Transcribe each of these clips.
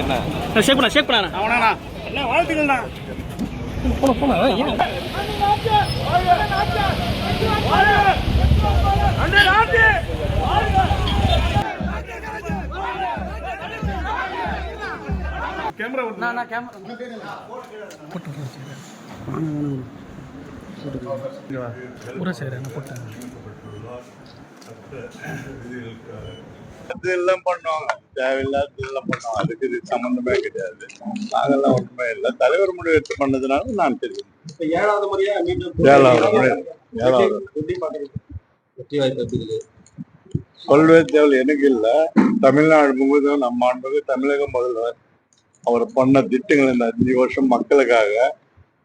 என்ன ஷேக் பண்ணா அவனா எல்லாம் வாழ்த்துக்கள்ண்ணா. போன இதெல்லாம் பண்ணுவாங்க, தேவையில்லாததெல்லாம் பண்ணுவாங்க. அதுக்கு இது சம்பந்தமே கிடையாது. நாங்கெல்லாம் ஒன்றுமே இல்லை. தலைவர் முடிவு எடுத்து பண்ணதுனால நான் தெரியும். ஏழாவது முறையா வெற்றி வாய்ப்பு சொல்வே தேவை எனக்கு இல்லை. தமிழ்நாடு முழுவதும் நம்ம ஆண்பது தமிழக முதல்வர் அவர் பண்ண திட்டங்கள் இந்த 5 வருஷம் மக்களுக்காக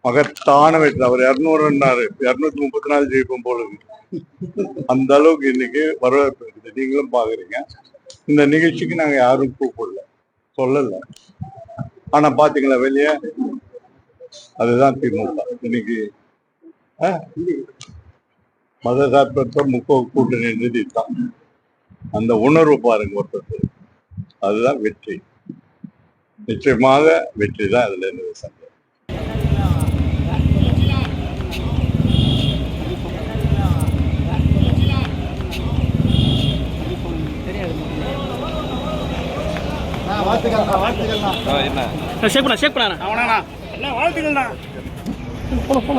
மகத்தான வெற்றி. அவர் 200 234 ஜெயிப்போம் போலுது. அந்த அளவுக்கு இன்னைக்கு வரவேற்பு இருக்குது. நீங்களும் பாக்குறீங்க. இந்த நிகழ்ச்சிக்கு நாங்க யாரும் கூப்பிடல, சொல்லல. ஆனா பாத்தீங்களா வெளியே, அதுதான் திமுக. இன்னைக்கு மத சார்பற்ற முற்போக்கு கூட்டணி நிதித்தான். அந்த உணர்வு பாருங்க ஒருத்தர். அதுதான் வெற்றி. நிச்சயமாக வெற்றி தான். அதுல இருந்து சந்தேகம். ஷேக் பண்ணா அவனா எல்லாம் வாழ்த்துக்கள்ண்ணா. போன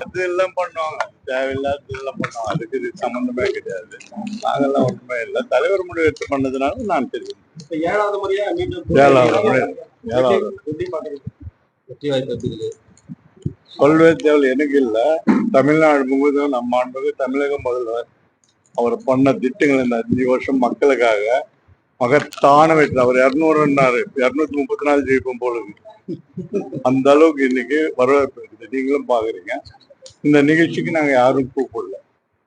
இதெல்லாம் பண்ணுவாங்க, தேவையில்லாததெல்லாம் பண்ணுவாங்க. அதுக்கு இது சம்பந்தமே கிடையாது. நாங்கெல்லாம் ஒன்றுமே இல்லை. தலைவர் முடிவு எடுத்து பண்ணதுனால நான் தெரியும். ஏழாவது முறையா வெற்றி வாய்ப்பு சொல்வே தேவை எனக்கு இல்லை. தமிழ்நாடு முழுவதும் நம்ம ஆண்பது தமிழக முதல்வர் அவர் பண்ண திட்டங்கள் இந்த 5 வருஷம் மக்களுக்காக மகத்தான வெற்றி. அவர் 234 ஜெயிப்போம் போலுது. அந்த அளவுக்கு இன்னைக்கு வரவேற்பு இருக்குது. நீங்களும் பாக்குறீங்க. இந்த நிகழ்ச்சிக்கு நாங்க யாரும் கூப்பிடல,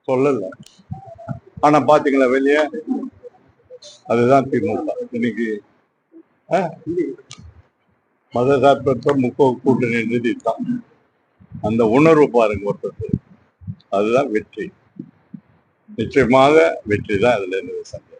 சொல்லல. ஆனா பாத்தீங்களா வெளியே, அதுதான் திமுக. இன்னைக்கு மத சார்பற்ற முற்போக்கு கூட்டணி நிதித்தான். அந்த உணர்வு பாருங்க ஒருத்தர். அதுதான் வெற்றி. நிச்சயமாக வெற்றி தான். அதுல இருந்து சந்தேகம்.